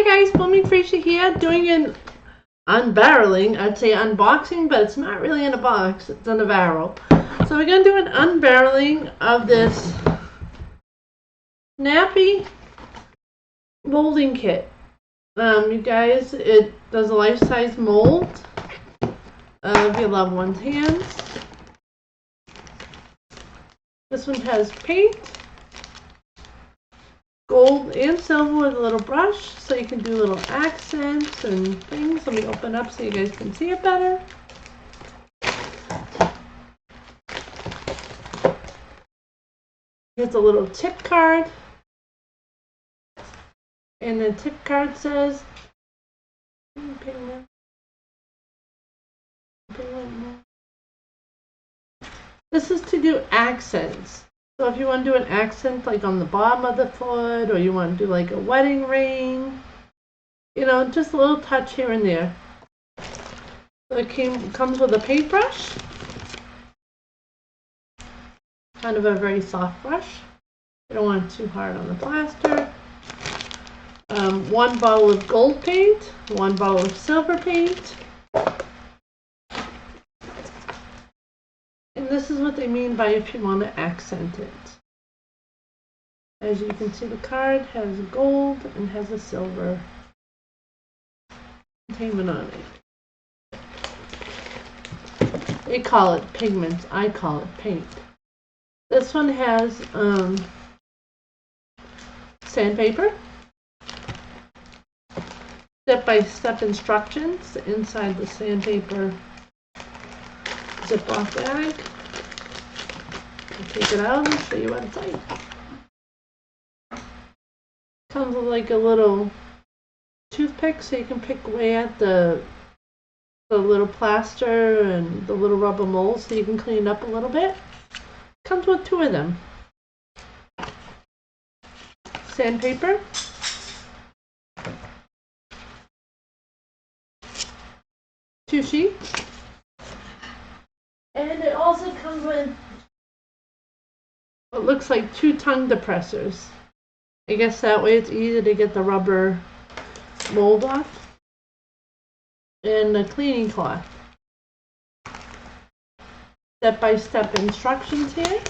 Hi guys, Blooming Freesia here, doing an unbarreling. I'd say unboxing, but it's not really in a box, it's in a barrel. So we're going to do an unbarreling of this Nappy molding kit. You guys, it does a life-size mold of your loved one's hands. This one has paint, gold and silver with a little brush, so you can do little accents and things. Let me open up so you guys can see it better. Here's a little tip card, and the tip card says this is to do accents. So if you want to do an accent like on the bottom of the foot, or you want to do like a wedding ring, you know, just a little touch here and there. So it comes with a paintbrush, kind of a very soft brush. You don't want it too hard on the plaster. One bottle of gold paint, one bottle of silver paint. And this is what they mean by if you want to accent it. As you can see, the card has gold and has a silver containment on it. They call it pigments, I call it paint. This one has sandpaper, step-by-step instructions inside the sandpaper Ziploc bag. I'll take it out and show you what it's like. Comes with like a little toothpick, so you can pick away at the little plaster and the little rubber mold, so you can clean it up a little bit. Comes with 2 of them. Sandpaper. 2 sheets. And it also comes with what looks like 2 tongue depressors. I guess that way it's easy to get the rubber mold off. And a cleaning cloth. Step-by-step instructions here.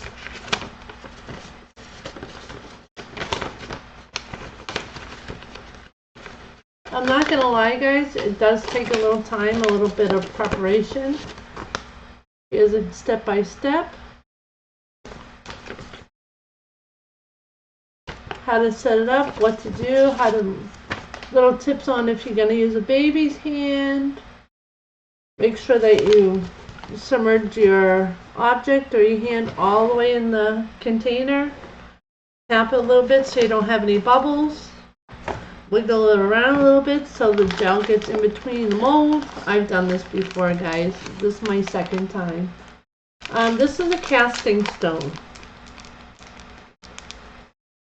I'm not going to lie, guys, it does take a little time, a little bit of preparation. Here's a step-by-step. How to set it up, what to do, little tips on if you're going to use a baby's hand. Make sure that you submerge your object or your hand all the way in the container. Tap it a little bit so you don't have any bubbles. Wiggle it around a little bit so the gel gets in between the mold. I've done this before, guys. This is my second time. This is a casting stone.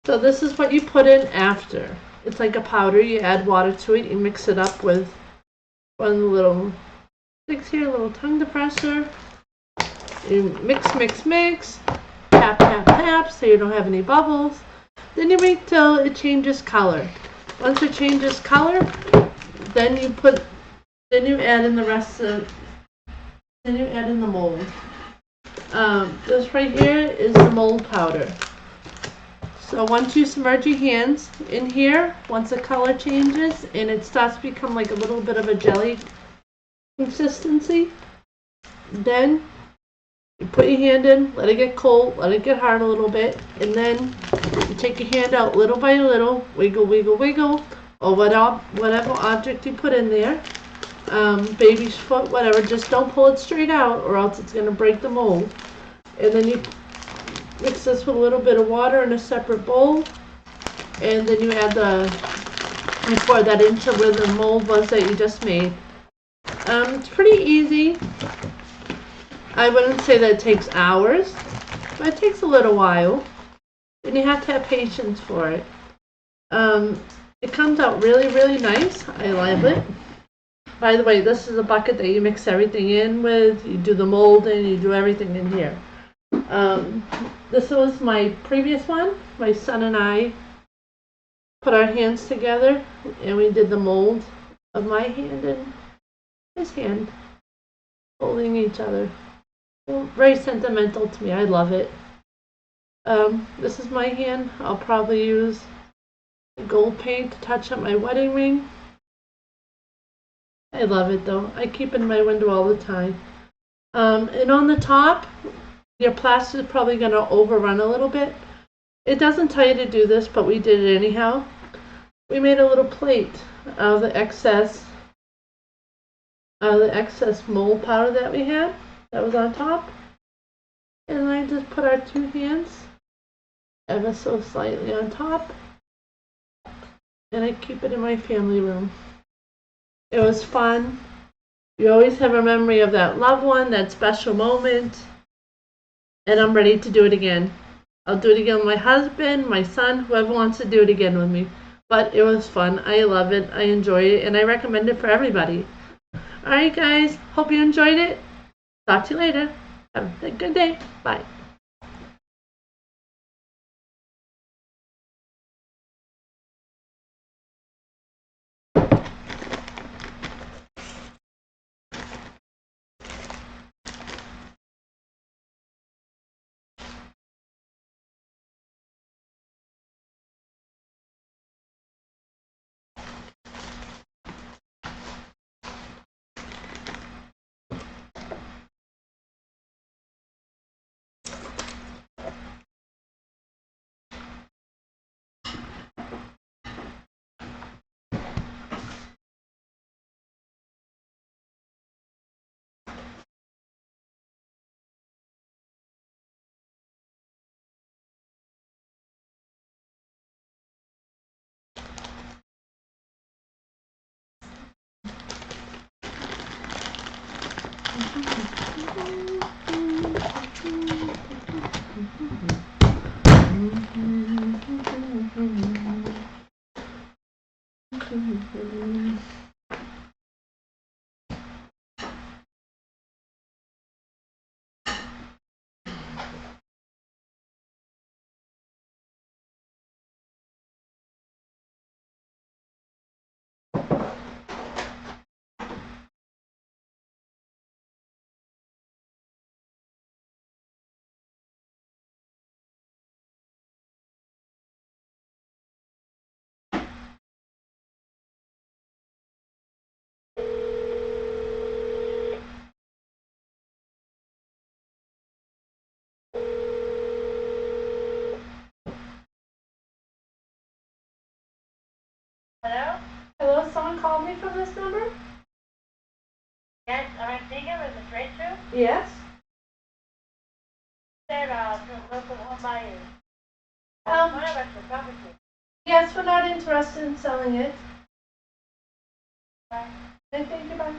So this is what you put in after. It's like a powder. You add water to it. You mix it up with one of the little sticks here, a little tongue depressor. You mix, mix, mix. Tap, tap, tap so you don't have any bubbles. Then you wait till it changes color. Once it changes color, then you add in the rest of, then you add in the mold. This right here is the mold powder. So once you submerge your hands in here, once the color changes and it starts to become like a little bit of a jelly consistency, then you put your hand in, let it get cold, let it get hard a little bit, and then you take your hand out little by little, wiggle, wiggle, wiggle, or whatever object you put in there, baby's foot, whatever, just don't pull it straight out or else it's going to break the mold. And then you mix this with a little bit of water in a separate bowl, and then you pour that into where the mold was that you just made. It's pretty easy. I wouldn't say that it takes hours, but it takes a little while, and you have to have patience for it. It comes out really, really nice. I love it. By the way, this is a bucket that you mix everything in with. You do the molding, you do everything in here. This was my previous one. My son and I put our hands together and we did the mold of my hand and his hand holding each other. Very sentimental to me. I love it. This is my hand. I'll probably use gold paint to touch up my wedding ring. I love it though. I keep it in my window all the time. And on the top, your plaster is probably going to overrun a little bit. It doesn't tell you to do this, but we did it anyhow. We made a little plate of the excess mold powder that we had that was on top. And I just put our two hands ever so slightly on top. And I keep it in my family room. It was fun. You always have a memory of that loved one, that special moment. And I'm ready to do it again. I'll do it again with my husband, my son, whoever wants to do it again with me. But it was fun. I love it. I enjoy it. And I recommend it for everybody. Alright guys, hope you enjoyed it. Talk to you later. Have a good day. Bye. Hello? Hello, someone called me from this number? Yes, am I speaking with Ms. Rachel? Yes. Said, to local home buyers. What about your property? Yes, we're not interested in selling it. Bye. Thank you, bye.